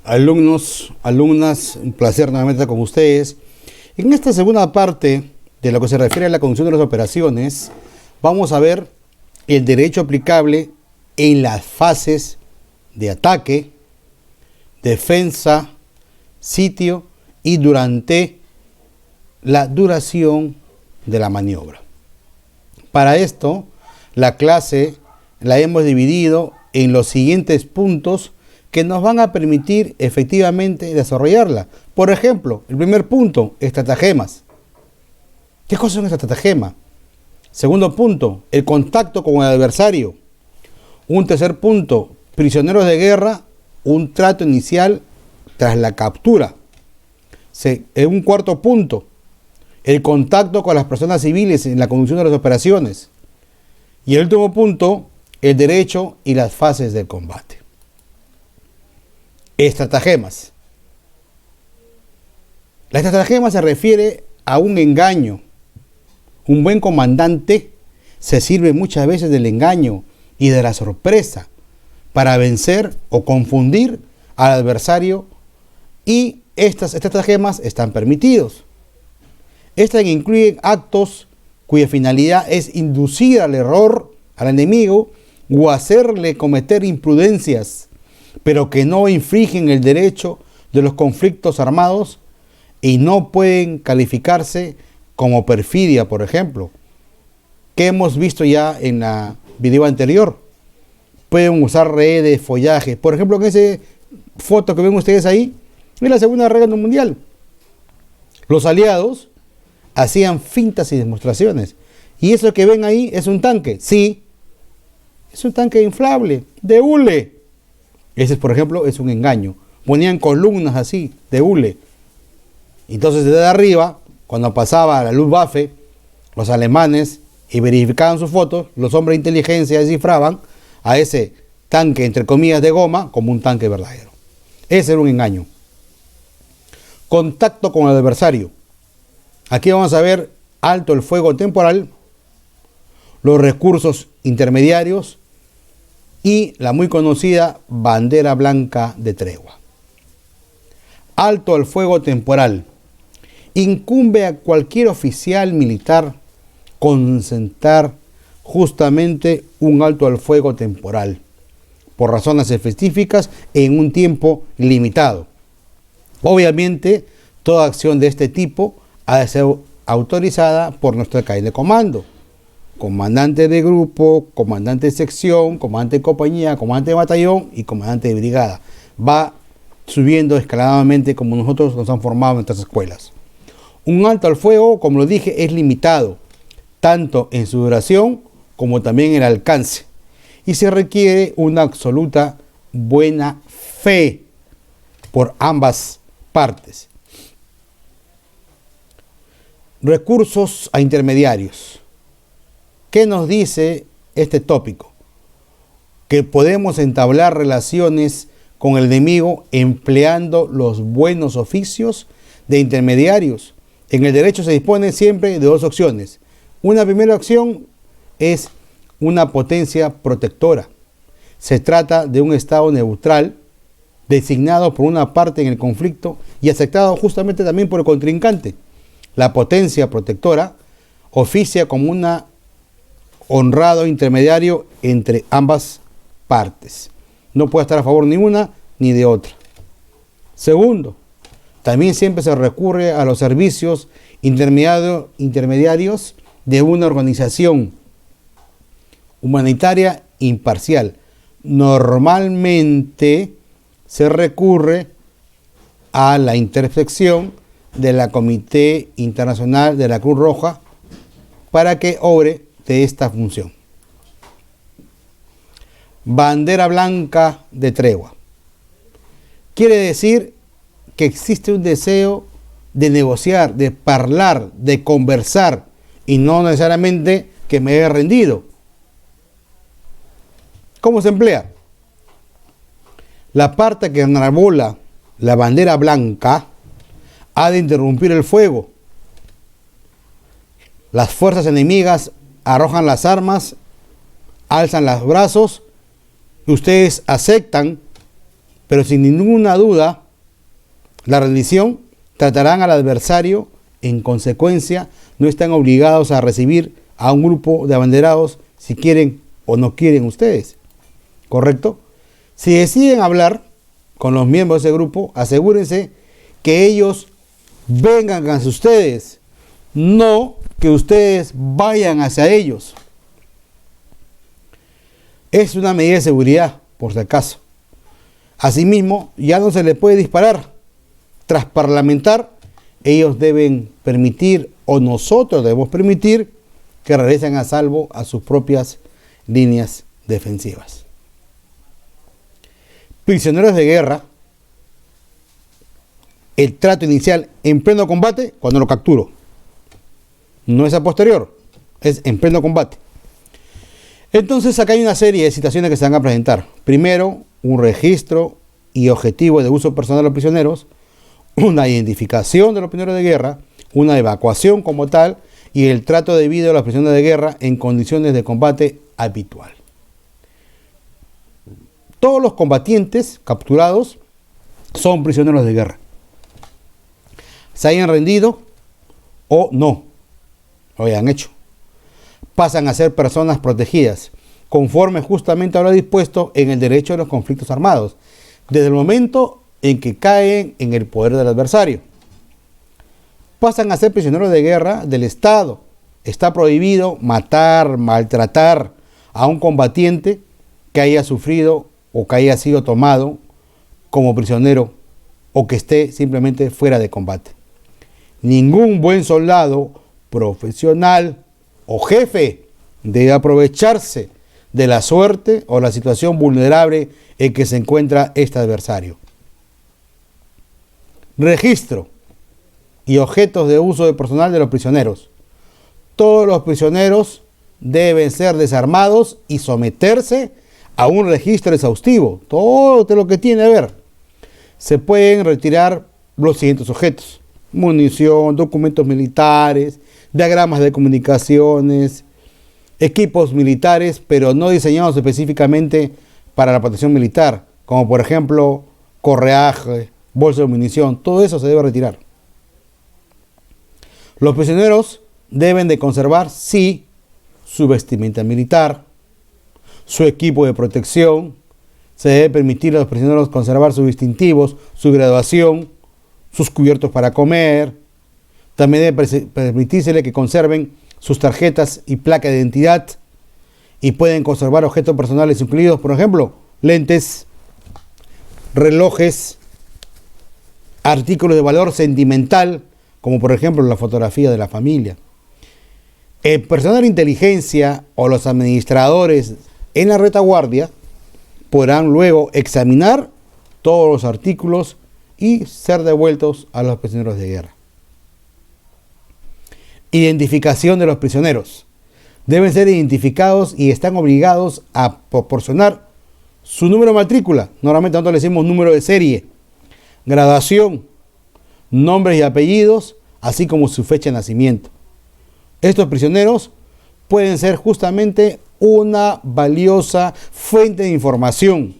Alumnos, alumnas, un placer nuevamente estar con ustedes. En esta segunda parte de lo que se refiere a la conducción de las operaciones, vamos a ver el derecho aplicable en las fases de ataque, defensa, sitio y durante la duración de la maniobra. Para esto, la clase la hemos dividido en los siguientes puntos que nos van a permitir efectivamente desarrollarla. Por ejemplo, el primer punto, estratagemas. ¿Qué cosa es un estratagema? Segundo punto, el contacto con el adversario. Un tercer punto, prisioneros de guerra, un trato inicial tras la captura. Un cuarto punto, el contacto con las personas civiles en la conducción de las operaciones. Y el último punto, el derecho y las fases del combate. Estratagemas. La estratagema se refiere a un engaño. Un buen comandante se sirve muchas veces del engaño y de la sorpresa para vencer o confundir al adversario, y estas estratagemas están permitidos. Estas incluyen actos cuya finalidad es inducir al error al enemigo o hacerle cometer imprudencias, pero que no infringen el derecho de los conflictos armados y no pueden calificarse como perfidia, por ejemplo, que hemos visto ya en la video anterior. Pueden usar redes, follaje. Por ejemplo, en esa foto que ven ustedes ahí, es la Segunda Guerra Mundial. Los aliados hacían fintas y demostraciones. ¿Y eso que ven ahí es un tanque? Sí, es un tanque inflable, de hule. Ese, por ejemplo, es un engaño. Ponían columnas así, de hule. Entonces, desde arriba, cuando pasaba la Luftwaffe, los alemanes, y verificaban sus fotos, los hombres de inteligencia descifraban a ese tanque, entre comillas, de goma, como un tanque verdadero. Ese era un engaño. Contacto con el adversario. Aquí vamos a ver alto el fuego temporal, los recursos intermediarios y la muy conocida bandera blanca de tregua. Alto al fuego temporal. Incumbe a cualquier oficial militar concentrar justamente un alto al fuego temporal, por razones específicas en un tiempo limitado. Obviamente, toda acción de este tipo ha de ser autorizada por nuestra cadena de comando. Comandante de grupo, comandante de sección, comandante de compañía, comandante de batallón y comandante de brigada. Va subiendo escaladamente como nosotros nos han formado en nuestras escuelas. Un alto al fuego, como lo dije, es limitado, tanto en su duración como también en el alcance. Y se requiere una absoluta buena fe por ambas partes. Recursos a intermediarios. ¿Qué nos dice este tópico? Que podemos entablar relaciones con el enemigo empleando los buenos oficios de intermediarios. En el derecho se dispone siempre de dos opciones. Una primera opción es una potencia protectora. Se trata de un estado neutral designado por una parte en el conflicto y aceptado justamente también por el contrincante. La potencia protectora oficia como un honrado intermediario entre ambas partes. No puede estar a favor ni una ni de otra. Segundo, también siempre se recurre a los servicios intermediarios de una organización humanitaria imparcial. Normalmente se recurre a la intercepción de la Comité Internacional de la Cruz Roja para que obre de esta función. Bandera blanca de tregua. Quiere decir que existe un deseo de negociar, de hablar, de conversar, y no necesariamente que me haya rendido. ¿Cómo se emplea? La parte que enarbola la bandera blanca ha de interrumpir el fuego. Las fuerzas enemigas arrojan las armas, alzan los brazos, y ustedes aceptan pero sin ninguna duda, la rendición tratarán al adversario, en consecuencia, no están obligados a recibir a un grupo de abanderados si quieren o no quieren ustedes, ¿correcto? Si deciden hablar con los miembros de ese grupo, asegúrense que ellos vengan hacia ustedes, no que ustedes vayan hacia ellos. Es una medida de seguridad, por si acaso. Asimismo, ya no se les puede disparar. Tras parlamentar, ellos deben permitir, o nosotros debemos permitir, que regresen a salvo a sus propias líneas defensivas. Prisioneros de guerra, el trato inicial en pleno combate cuando lo capturo. No es a posterior, es en pleno combate. Entonces acá hay una serie de situaciones que se van a presentar. Primero, un registro y objetivo de uso personal de los prisioneros, una identificación de los prisioneros de guerra, una evacuación como tal y el trato debido a los prisioneros de guerra en condiciones de combate habitual. Todos los combatientes capturados son prisioneros de guerra, se hayan rendido o no lo hayan hecho. Pasan a ser personas protegidas, conforme justamente a lo dispuesto en el derecho de los conflictos armados, desde el momento en que caen en el poder del adversario. Pasan a ser prisioneros de guerra del Estado. Está prohibido matar, maltratar a un combatiente que haya sufrido o que haya sido tomado como prisionero o que esté simplemente fuera de combate. Ningún buen soldado profesional o jefe debe aprovecharse de la suerte o la situación vulnerable en que se encuentra este adversario. Registro y objetos de uso de personal de los prisioneros. Todos los prisioneros deben ser desarmados y someterse a un registro exhaustivo. Todo lo que tiene a ver. Se pueden retirar los siguientes objetos: munición, documentos militares, diagramas de comunicaciones, equipos militares, pero no diseñados específicamente para la protección militar, como por ejemplo correaje, bolsa de munición. Todo eso se debe retirar. Los prisioneros deben de conservar, sí, su vestimenta militar, su equipo de protección. Se debe permitir a los prisioneros conservar sus distintivos, su graduación, sus cubiertos para comer. También debe permitírsele que conserven sus tarjetas y placa de identidad, y pueden conservar objetos personales incluidos, por ejemplo, lentes, relojes, artículos de valor sentimental, como por ejemplo la fotografía de la familia. El personal de inteligencia o los administradores en la retaguardia podrán luego examinar todos los artículos y ser devueltos a los prisioneros de guerra. Identificación de los prisioneros. Deben ser identificados y están obligados a proporcionar su número de matrícula. Normalmente nosotros le decimos número de serie, graduación, nombres y apellidos, así como su fecha de nacimiento. Estos prisioneros pueden ser justamente una valiosa fuente de información,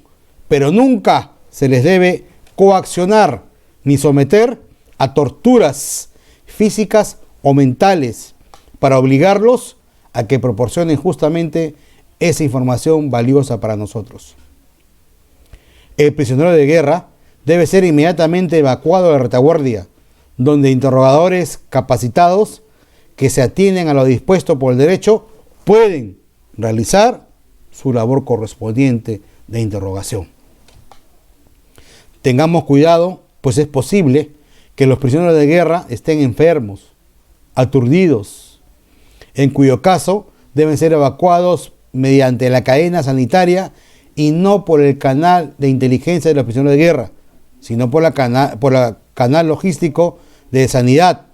pero nunca se les debe coaccionar ni someter a torturas físicas o mentales para obligarlos a que proporcionen justamente esa información valiosa para nosotros. El prisionero de guerra debe ser inmediatamente evacuado de la retaguardia, donde interrogadores capacitados que se atienden a lo dispuesto por el derecho pueden realizar su labor correspondiente de interrogación. Tengamos cuidado, pues es posible que los prisioneros de guerra estén enfermos, aturdidos, en cuyo caso deben ser evacuados mediante la cadena sanitaria y no por el canal de inteligencia de los prisioneros de guerra, sino por la canal logístico de sanidad.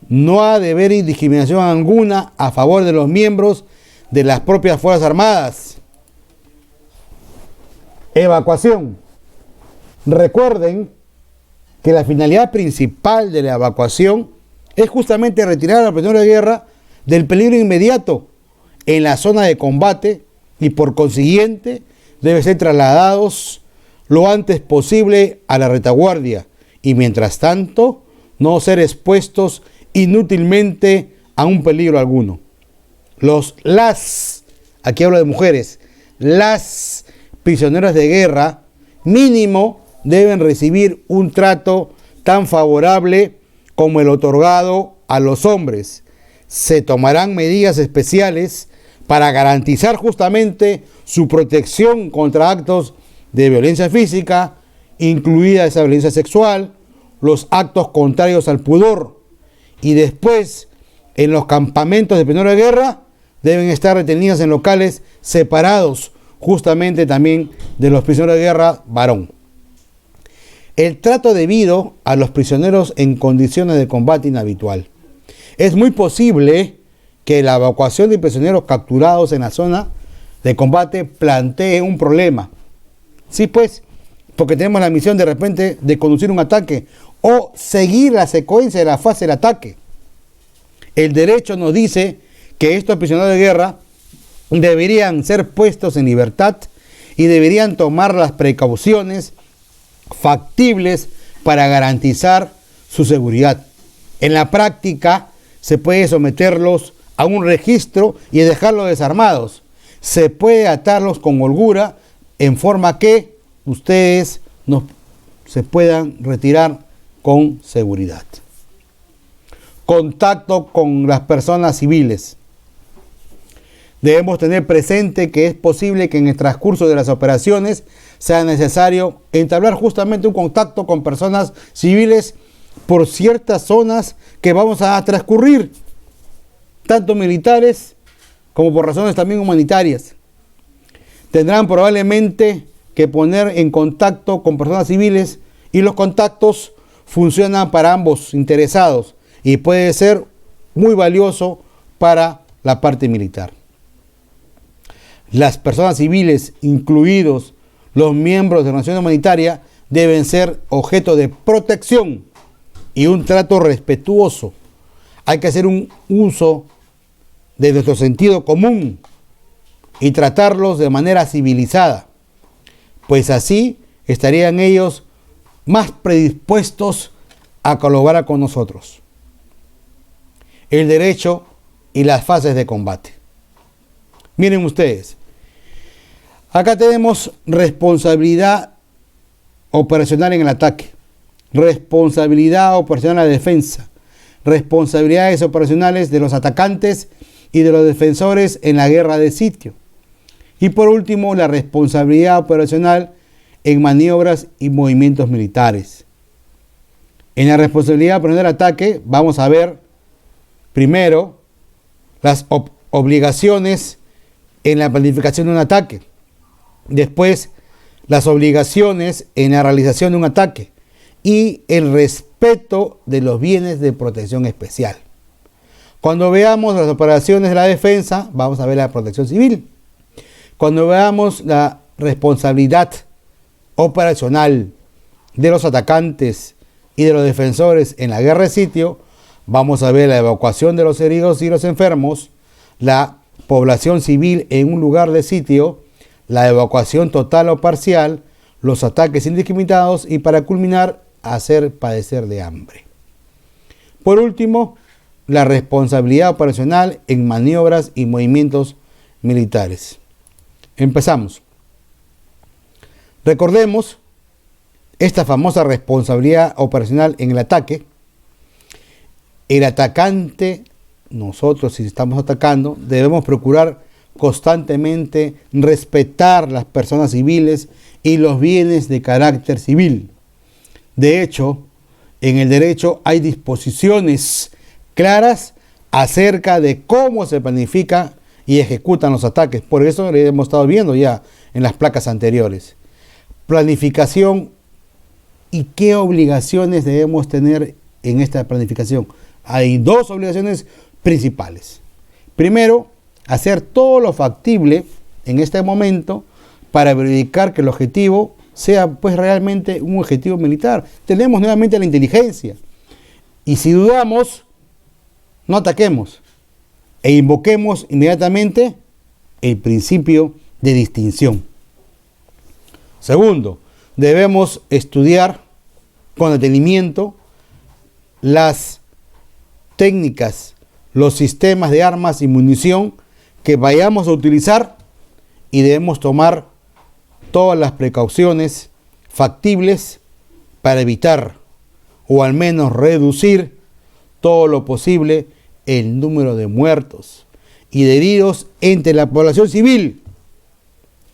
No ha de haber discriminación alguna a favor de los miembros de las propias Fuerzas Armadas. Evacuación. Recuerden que la finalidad principal de la evacuación es justamente retirar a los prisioneros de guerra del peligro inmediato en la zona de combate, y por consiguiente deben ser trasladados lo antes posible a la retaguardia y mientras tanto no ser expuestos inútilmente a un peligro alguno. Aquí hablo de mujeres, las prisioneras de guerra mínimo deben recibir un trato tan favorable como el otorgado a los hombres. Se tomarán medidas especiales para garantizar justamente su protección contra actos de violencia física, incluida esa violencia sexual, los actos contrarios al pudor. Y después, en los campamentos de prisioneros de guerra, deben estar retenidas en locales separados, justamente también de los prisioneros de guerra varón. El trato debido a los prisioneros en condiciones de combate inhabitual. Es muy posible que la evacuación de prisioneros capturados en la zona de combate plantee un problema. Sí, pues, porque tenemos la misión de repente de conducir un ataque o seguir la secuencia de la fase del ataque. El derecho nos dice que estos prisioneros de guerra deberían ser puestos en libertad y deberían tomar las precauciones factibles para garantizar su seguridad. En la práctica se puede someterlos a un registro y dejarlos desarmados. Se puede atarlos con holgura en forma que ustedes se puedan retirar con seguridad. Contacto con las personas civiles. Debemos tener presente que es posible que en el transcurso de las operaciones sea necesario entablar justamente un contacto con personas civiles por ciertas zonas que vamos a transcurrir, tanto militares como por razones también humanitarias. Tendrán probablemente que poner en contacto con personas civiles y los contactos funcionan para ambos interesados y puede ser muy valioso para la parte militar. Las personas civiles, incluidos los miembros de la organización humanitaria, deben ser objeto de protección y un trato respetuoso. Hay que hacer un uso de nuestro sentido común y tratarlos de manera civilizada, pues así estarían ellos más predispuestos a colaborar con nosotros. El derecho y las fases de combate. Miren ustedes, acá tenemos responsabilidad operacional en el ataque, responsabilidad operacional en la defensa, responsabilidades operacionales de los atacantes y de los defensores en la guerra de sitio. Y por último, la responsabilidad operacional en maniobras y movimientos militares. En la responsabilidad por el ataque vamos a ver primero las obligaciones en la planificación de un ataque. Después, las obligaciones en la realización de un ataque y el respeto de los bienes de protección especial. Cuando veamos las operaciones de la defensa, vamos a ver la protección civil. Cuando veamos la responsabilidad operacional de los atacantes y de los defensores en la guerra de sitio, vamos a ver la evacuación de los heridos y los enfermos, la población civil en un lugar de sitio, la evacuación total o parcial, los ataques indiscriminados y para culminar, hacer padecer de hambre. Por último, la responsabilidad operacional en maniobras y movimientos militares. Empezamos. Recordemos esta famosa responsabilidad operacional en el ataque. El atacante, nosotros si estamos atacando, debemos procurar constantemente respetar las personas civiles y los bienes de carácter civil. De hecho, en el derecho hay disposiciones claras acerca de cómo se planifica y ejecutan los ataques. Por eso lo hemos estado viendo ya en las placas anteriores. Planificación y qué obligaciones debemos tener en esta planificación. Hay dos obligaciones principales. Primero, hacer todo lo factible en este momento para verificar que el objetivo sea pues realmente un objetivo militar. Tenemos nuevamente la inteligencia. Y si dudamos, no ataquemos e invoquemos inmediatamente el principio de distinción. Segundo, debemos estudiar con detenimiento las técnicas, los sistemas de armas y munición que vayamos a utilizar y debemos tomar todas las precauciones factibles para evitar o al menos reducir todo lo posible el número de muertos y de heridos entre la población civil,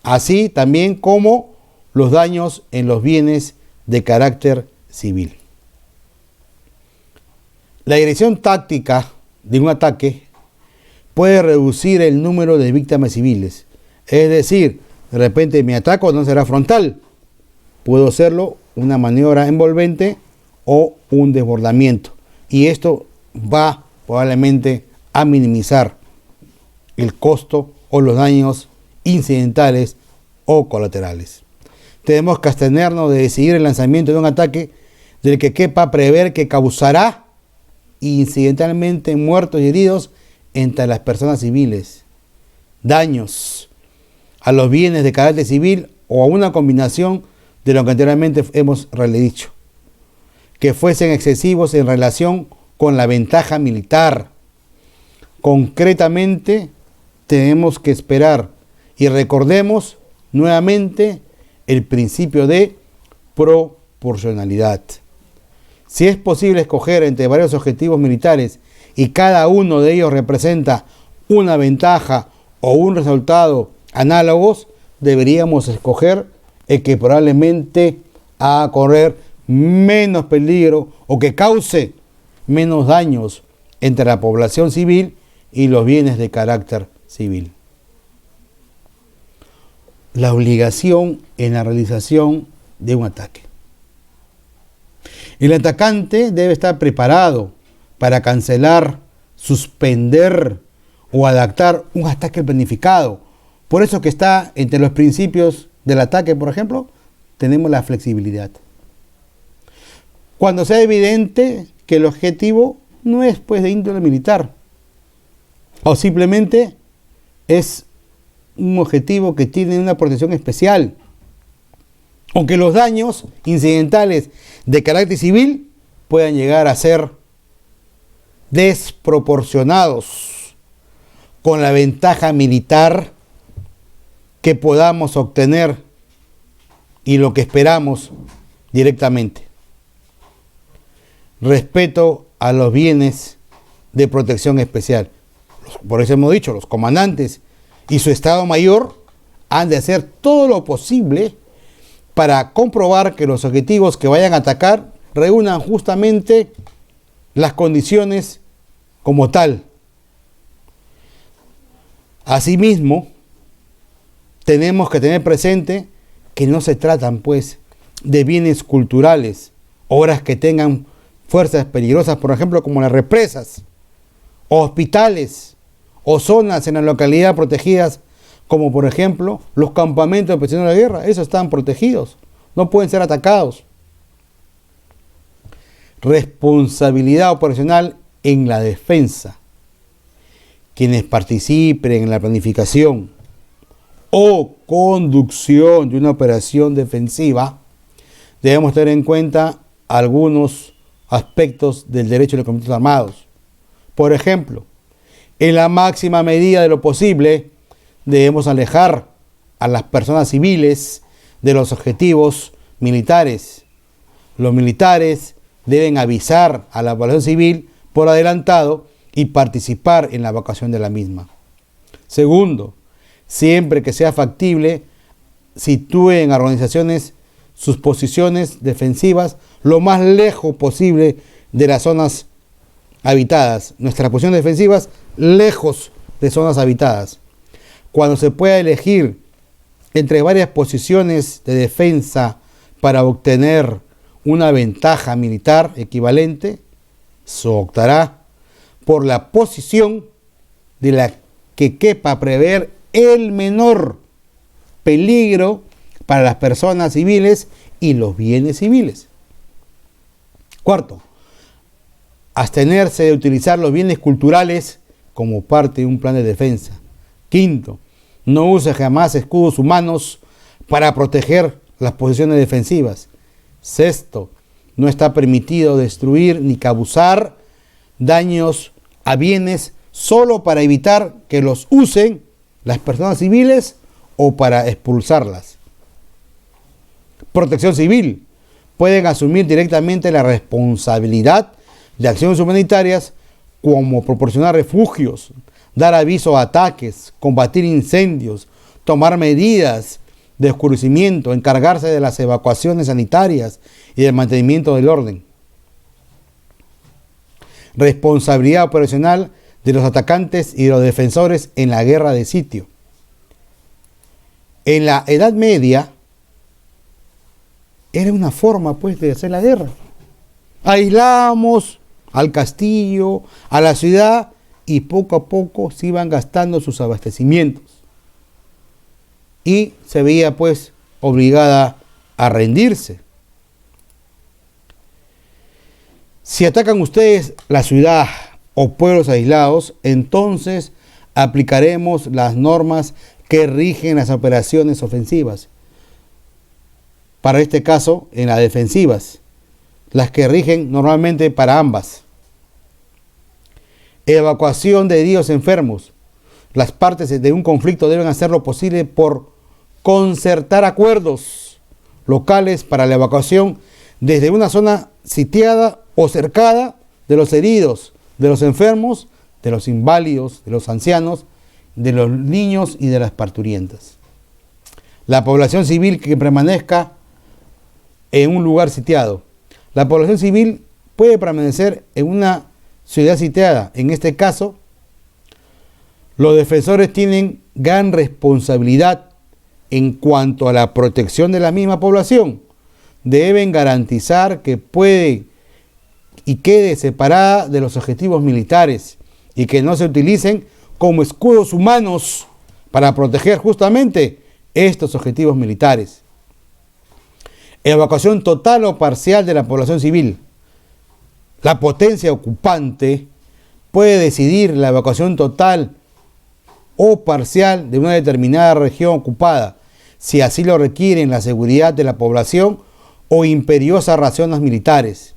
así también como los daños en los bienes de carácter civil. La dirección táctica de un ataque puede reducir el número de víctimas civiles. Es decir, de repente mi ataque no será frontal, puedo hacerlo una maniobra envolvente o un desbordamiento. Y esto va probablemente a minimizar el costo o los daños incidentales o colaterales. Tenemos que abstenernos de decidir el lanzamiento de un ataque del que quepa prever que causará incidentalmente muertos y heridos entre las personas civiles, daños a los bienes de carácter civil o a una combinación de lo que anteriormente hemos dicho, que fuesen excesivos en relación con la ventaja militar. Concretamente, tenemos que esperar y recordemos nuevamente el principio de proporcionalidad. Si es posible escoger entre varios objetivos militares y cada uno de ellos representa una ventaja o un resultado análogos, deberíamos escoger el que probablemente haga correr menos peligro o que cause menos daños entre la población civil y los bienes de carácter civil. La obligación en la realización de un ataque. El atacante debe estar preparado para cancelar, suspender o adaptar un ataque planificado. Por eso que está entre los principios del ataque, por ejemplo, tenemos la flexibilidad. Cuando sea evidente que el objetivo no es pues de índole militar o simplemente es un objetivo que tiene una protección especial, aunque los daños incidentales de carácter civil puedan llegar a ser desproporcionados con la ventaja militar que podamos obtener y lo que esperamos directamente. Respeto a los bienes de protección especial. Por eso hemos dicho, los comandantes y su Estado Mayor han de hacer todo lo posible para comprobar que los objetivos que vayan a atacar reúnan justamente las condiciones como tal. Asimismo, tenemos que tener presente que no se tratan pues de bienes culturales, obras que tengan fuerzas peligrosas, por ejemplo, como las represas, o hospitales, o zonas en la localidad protegidas, como por ejemplo los campamentos de prisioneros de guerra. Esos están protegidos, no pueden ser atacados. Responsabilidad operacional en la defensa. Quienes participen en la planificación o conducción de una operación defensiva debemos tener en cuenta algunos aspectos del derecho de los conflictos armados. Por ejemplo, en la máxima medida de lo posible debemos alejar a las personas civiles de los objetivos militares. Los militares deben avisar a la población civil por adelantado y participar en la evacuación de la misma. Segundo, siempre que sea factible, sitúen a organizaciones sus posiciones defensivas lo más lejos posible de las zonas habitadas. Nuestras posiciones defensivas lejos de zonas habitadas. Cuando se pueda elegir entre varias posiciones de defensa para obtener una ventaja militar equivalente, se optará por la posición de la que quepa prever el menor peligro para las personas civiles y los bienes civiles. Cuarto, abstenerse de utilizar los bienes culturales como parte de un plan de defensa. Quinto, no use jamás escudos humanos para proteger las posiciones defensivas. Sexto, no está permitido destruir ni causar daños a bienes solo para evitar que los usen las personas civiles o para expulsarlas. Protección civil. Pueden asumir directamente la responsabilidad de acciones humanitarias como proporcionar refugios, dar aviso a ataques, combatir incendios, tomar medidas de oscurecimiento, encargarse de las evacuaciones sanitarias y del mantenimiento del orden. Responsabilidad operacional de los atacantes y de los defensores en la guerra de sitio. En la Edad Media era una forma pues de hacer la guerra. Aislamos al castillo, a la ciudad, y poco a poco se iban gastando sus abastecimientos. Y se veía pues obligada a rendirse. Si atacan ustedes la ciudad o pueblos aislados, entonces aplicaremos las normas que rigen las operaciones ofensivas. Para este caso, en las defensivas, las que rigen normalmente para ambas. Evacuación de heridos enfermos. Las partes de un conflicto deben hacer lo posible por concertar acuerdos locales para la evacuación desde una zona sitiada o cercada de los heridos, de los enfermos, de los inválidos, de los ancianos, de los niños y de las parturientas. La población civil que permanezca en un lugar sitiado. La población civil puede permanecer en una ciudad sitiada. En este caso, los defensores tienen gran responsabilidad en cuanto a la protección de la misma población. Deben garantizar que puede y quede separada de los objetivos militares y que no se utilicen como escudos humanos para proteger justamente estos objetivos militares. Evacuación total o parcial de la población civil. La potencia ocupante puede decidir la evacuación total o parcial de una determinada región ocupada, si así lo requieren la seguridad de la población o imperiosas razones militares.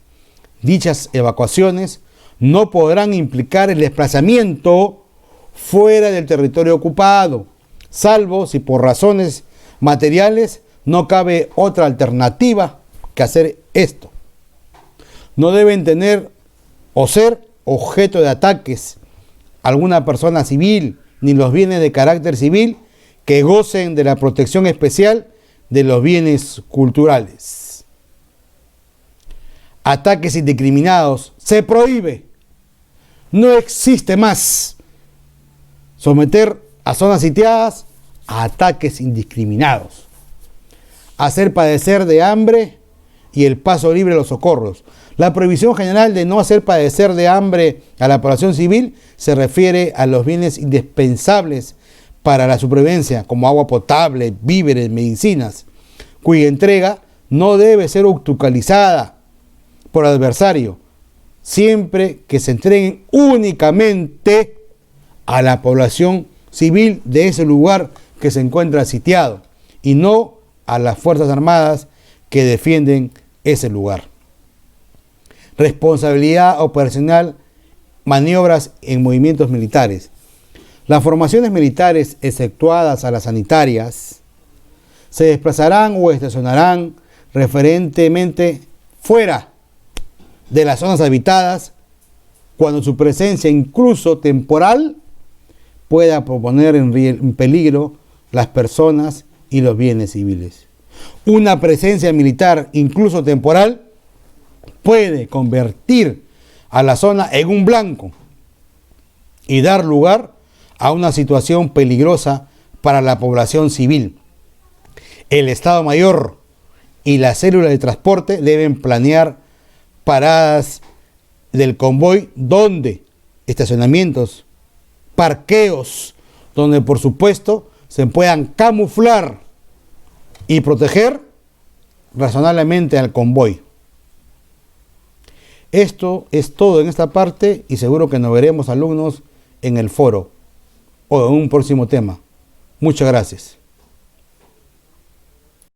Dichas evacuaciones no podrán implicar el desplazamiento fuera del territorio ocupado, salvo si por razones materiales no cabe otra alternativa que hacer esto. No deben tener o ser objeto de ataques alguna persona civil ni los bienes de carácter civil que gocen de la protección especial de los bienes culturales. Ataques indiscriminados. Se prohíbe. No existe más someter a zonas sitiadas a ataques indiscriminados. Hacer padecer de hambre y el paso libre de los socorros. La prohibición general de no hacer padecer de hambre a la población civil se refiere a los bienes indispensables para la supervivencia, como agua potable, víveres, medicinas, cuya entrega no debe ser obstaculizada por el adversario, siempre que se entreguen únicamente a la población civil de ese lugar que se encuentra sitiado y no a las Fuerzas Armadas que defienden ese lugar. Responsabilidad operacional, maniobras en movimientos militares. Las formaciones militares exceptuadas a las sanitarias se desplazarán o estacionarán referentemente fuera de las zonas habitadas cuando su presencia, incluso temporal, pueda poner en peligro las personas y los bienes civiles. Una presencia militar, incluso temporal, puede convertir a la zona en un blanco y dar lugar a una situación peligrosa para la población civil. El Estado Mayor y la célula de transporte deben planear paradas del convoy, donde estacionamientos, parqueos, donde por supuesto se puedan camuflar y proteger razonablemente al convoy. Esto es todo en esta parte y seguro que nos veremos, alumnos, en el foro o en un próximo tema. Muchas gracias.